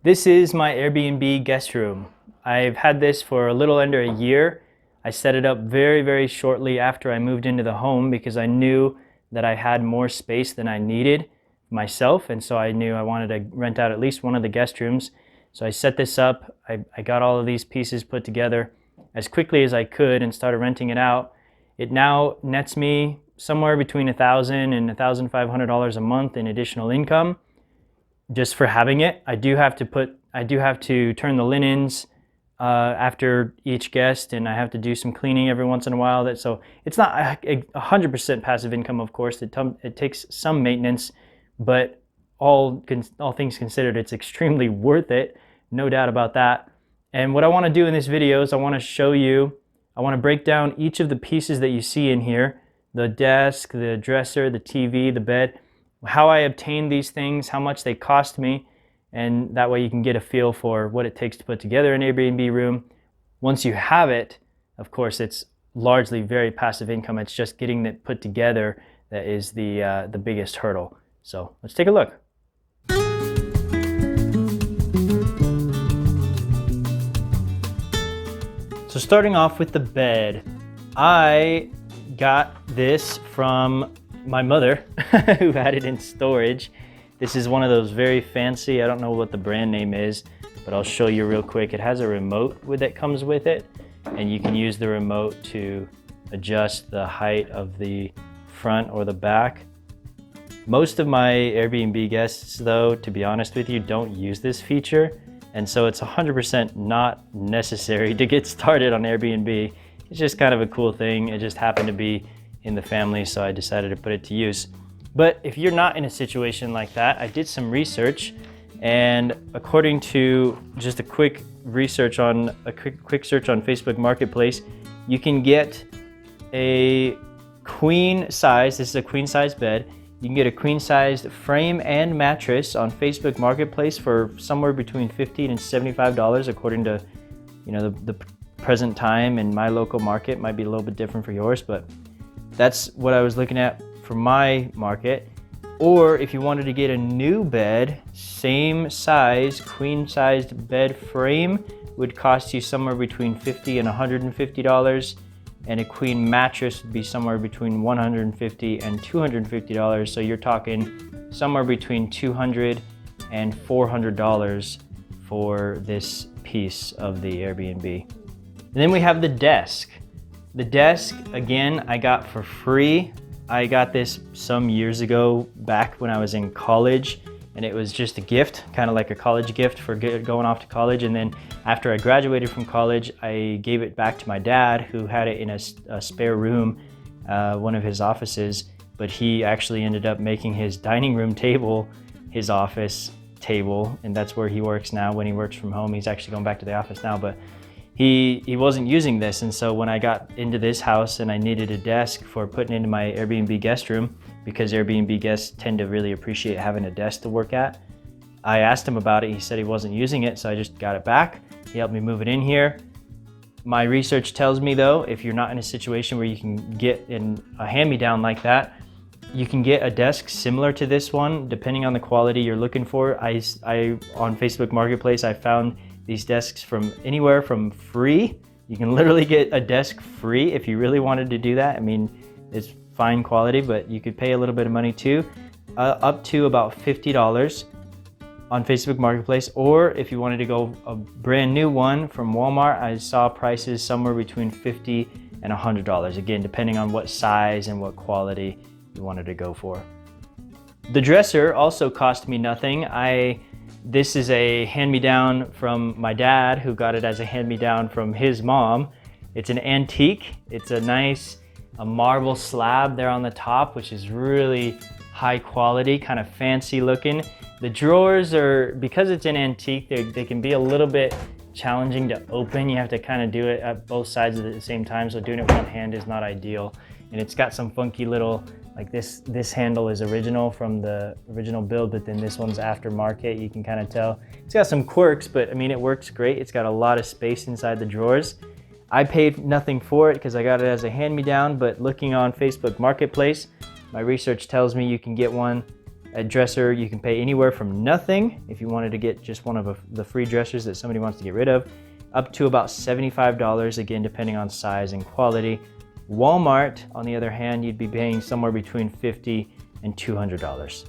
This is my Airbnb guest room. I've had this for a little under a year. I set it up very shortly after I moved into the home because I knew that I had more space than I needed myself, and so I knew I wanted to rent out at least one of the guest rooms. So I set this up. I got all of these pieces put together as quickly as I could and started renting it out. It now nets me somewhere between $1,000 and $1,500 a month in additional income just for having it. I do have to turn the linens after each guest, and I have to do some cleaning every once in a while. So it's not 100% passive income, of course. It takes some maintenance, but all things considered, it's extremely worth it, no doubt about that. And what I want to do in this video is I want to break down each of the pieces that you see in here: the desk, the dresser, the TV, the bed, how I obtained these things, how much they cost me, and that way you can get a feel for what it takes to put together an Airbnb room. Once you have it, of course, it's largely very passive income. It's just getting it put together that is the biggest hurdle. So let's take a look. So starting off with the bed, I got this from my mother who had it in storage. This is one of those very fancy, I don't know what the brand name is, but I'll show you real quick. It has a remote that comes with it, and you can use the remote to adjust the height of the front or the back. Most of my Airbnb guests, though, to be honest with you, don't use this feature, and so it's 100% not necessary to get started on Airbnb. It's just kind of a cool thing. It just happened to be in the family, so I decided to put it to use. But if you're not in a situation like that, I did some research, and according to just a quick search on Facebook Marketplace, you can get a queen size, this is a queen size bed, you can get a queen sized frame and mattress on Facebook Marketplace for somewhere between $15 and $75 according to the present time in my local market. Might be a little bit different for yours, but that's what I was looking at for my market. Or if you wanted to get a new bed, same size, queen sized bed frame would cost you somewhere between $50 and $150, and a queen mattress would be somewhere between $150 and $250. So you're talking somewhere between $200 and $400 for this piece of the Airbnb. And then we have the desk. The desk, again, I got for free. I got this some years ago back when I was in college, and it was just a gift, kind of like a college gift for going off to college. And then after I graduated from college, I gave it back to my dad, who had it in a spare room, one of his offices, but he actually ended up making his dining room table his office table, and that's where he works now when he works from home. He's actually going back to the office now, but he wasn't using this, and so when I got into this house and I needed a desk for putting into my Airbnb guest room, because Airbnb guests tend to really appreciate having a desk to work at, I asked him about it. He said he wasn't using it, so I just got it back. He helped me move it in here. My research tells me, though, if you're not in a situation where you can get in a hand-me-down like that, you can get a desk similar to this one, depending on the quality you're looking for. I on Facebook Marketplace, I found these desks from anywhere from free. You can literally get a desk free if you really wanted to do that. I mean, it's fine quality, but you could pay a little bit of money too, up to about $50 on Facebook Marketplace. Or if you wanted to go a brand new one from Walmart, I saw prices somewhere between $50 and $100, again, depending on what size and what quality you wanted to go for. The dresser also cost me nothing. This is a hand-me-down from my dad, who got it as a hand-me-down from his mom. It's an antique. It's a nice marble slab there on the top, which is really high quality, kind of fancy looking. The drawers are, because it's an antique, they can be a little bit challenging to open. You have to kind of do it at both sides at the same time, so doing it with one hand is not ideal. And it's got some funky little, like this handle is original from the original build, but then this one's aftermarket. You can kind of tell. It's got some quirks, but I mean, it works great. It's got a lot of space inside the drawers. I paid nothing for it because I got it as a hand-me-down, but looking on Facebook Marketplace, my research tells me you can get one A dresser, you can pay anywhere from nothing if you wanted to get just one of the free dressers that somebody wants to get rid of, up to about $75, again, depending on size and quality. Walmart, on the other hand, you'd be paying somewhere between $50 and $200.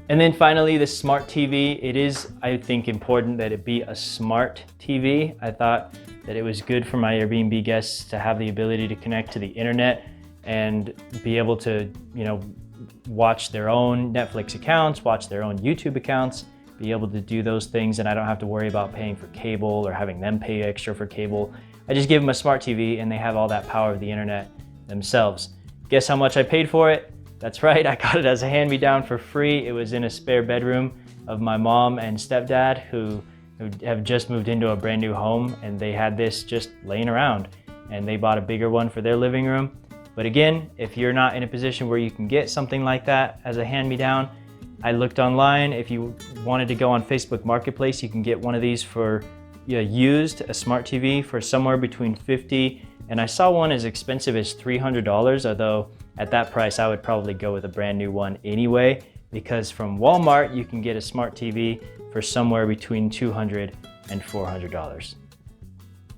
And then finally, the smart TV. It is, I think, important that it be a smart TV. I thought that it was good for my Airbnb guests to have the ability to connect to the internet and be able to, watch their own Netflix accounts, watch their own YouTube accounts, be able to do those things, and I don't have to worry about paying for cable or having them pay extra for cable. I just give them a smart TV and they have all that power of the internet themselves. Guess how much I paid for it? That's right, I got it as a hand-me-down for free. It was in a spare bedroom of my mom and stepdad who have just moved into a brand new home, and they had this just laying around, and they bought a bigger one for their living room. But again, if you're not in a position where you can get something like that as a hand-me-down, I looked online. If you wanted to go on Facebook Marketplace, you can get one of these for used, a smart TV, for somewhere between $50, and I saw one as expensive as $300, although at that price I would probably go with a brand new one anyway, because from Walmart you can get a smart TV for somewhere between $200 and $400.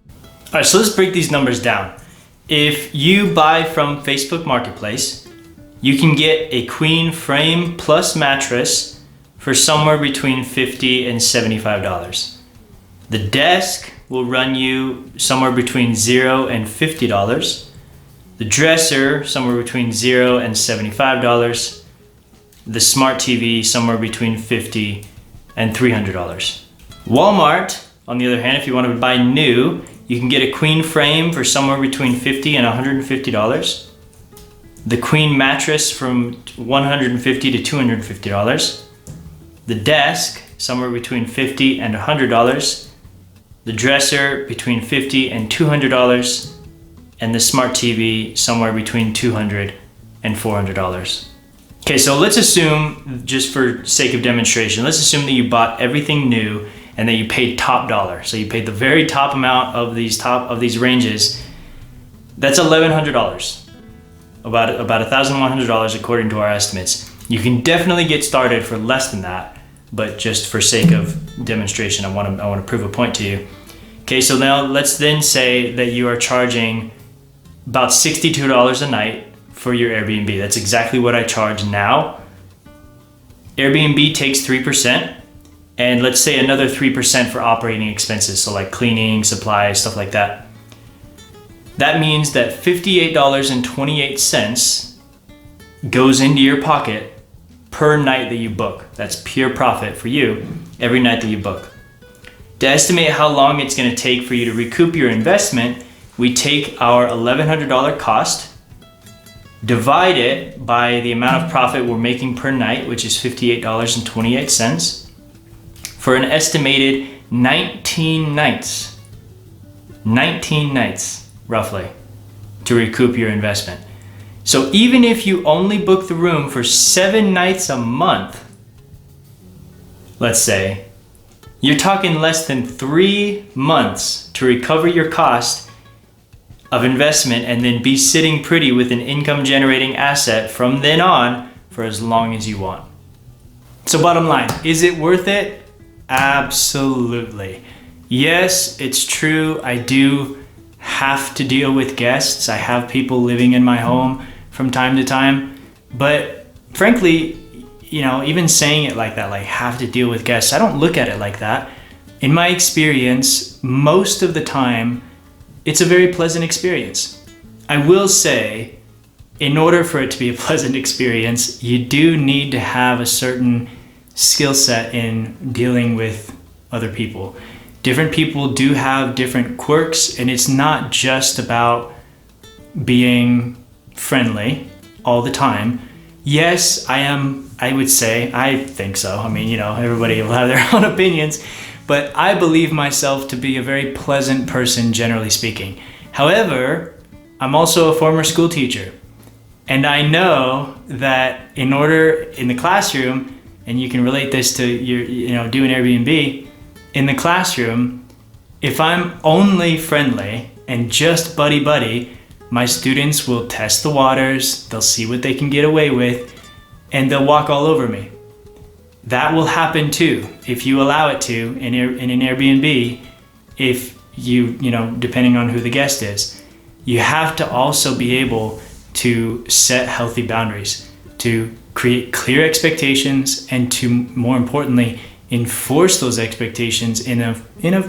All right, so let's break these numbers down. If you buy from Facebook Marketplace, you can get a queen frame plus mattress for somewhere between $50 and $75. The desk will run you somewhere between $0 and $50. The dresser, somewhere between $0 and $75. The smart TV, somewhere between $50 and $300. Walmart, on the other hand, if you want to buy new, you can get a queen frame for somewhere between $50 and $150. The queen mattress from $150 to $250. The desk, somewhere between $50 and $100. The dresser, between $50 and $200. And the smart TV, somewhere between $200 and $400. Okay, so let's assume, just for sake of demonstration, let's assume that you bought everything new and that you paid top dollar. So you paid the very top amount of these ranges. That's $1,100, about $1,100 according to our estimates. You can definitely get started for less than that, but just for sake of demonstration, I want to prove a point to you. Okay, so now let's then say that you are charging about $62 a night for your Airbnb. That's exactly what I charge now. Airbnb takes 3%, and let's say another 3% for operating expenses, so like cleaning, supplies, stuff like that. That means that $58.28 goes into your pocket per night that you book. That's pure profit for you every night that you book. To estimate how long it's going to take for you to recoup your investment, we take our $1,100 cost, divide it by the amount of profit we're making per night, which is $58.28, for an estimated 19 nights. 19 nights, roughly, to recoup your investment. So even if you only book the room for 7 nights a month, let's say, you're talking less than 3 months to recover your cost of investment and then be sitting pretty with an income generating asset from then on for as long as you want. So bottom line, is it worth it? Absolutely. Yes, it's true. I do have to deal with guests. I have people living in my home from time to time, but frankly, even saying it like that, like have to deal with guests, I don't look at it like that. In my experience, most of the time, it's a very pleasant experience. I will say, in order for it to be a pleasant experience, you do need to have a certain skill set in dealing with other people. Different people do have different quirks, and it's not just about being friendly all the time. Yes, I would say, I think so. I mean, everybody will have their own opinions, but I believe myself to be a very pleasant person, generally speaking. However, I'm also a former school teacher, and I know that in the classroom, and you can relate this to your, doing Airbnb, in the classroom, if I'm only friendly and just buddy-buddy, my students will test the waters, they'll see what they can get away with, and they'll walk all over me. that will happen too if you allow it to in an Airbnb. If you know, depending on who the guest is, you have to also be able to set healthy boundaries, to create clear expectations, and to, more importantly, enforce those expectations in a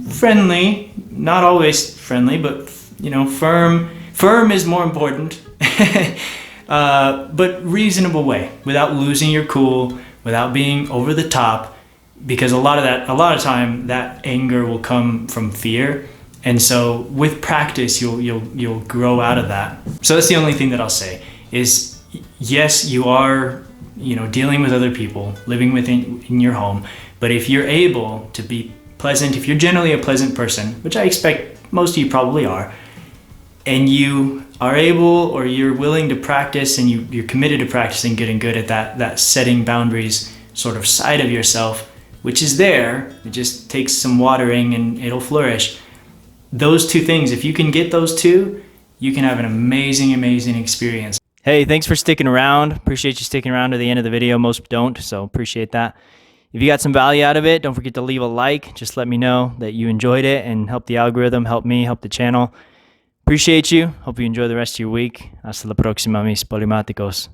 friendly, not always friendly, but you know, firm is more important, but reasonable way, without losing your cool, without being over the top, because a lot of time that anger will come from fear. And so with practice, you'll grow out of that. So that's the only thing that I'll say is, yes, you are, you know, dealing with other people, living in your home, but if you're able to be pleasant, if you're generally a pleasant person, which I expect most of you probably are, and you are able, or you're willing to practice, and you're committed to practicing getting good at that setting boundaries sort of side of yourself, which is there, it just takes some watering and it'll flourish. Those two things, if you can get those two, you can have an amazing experience. Hey, thanks for sticking around. Appreciate you sticking around to the end of the video. Most don't, so appreciate that. If you got some value out of it, don't forget to leave a like. Just let me know that you enjoyed it and help the algorithm, help me, help the channel. Appreciate you. Hope you enjoy the rest of your week. Hasta la próxima, mis polymaticos.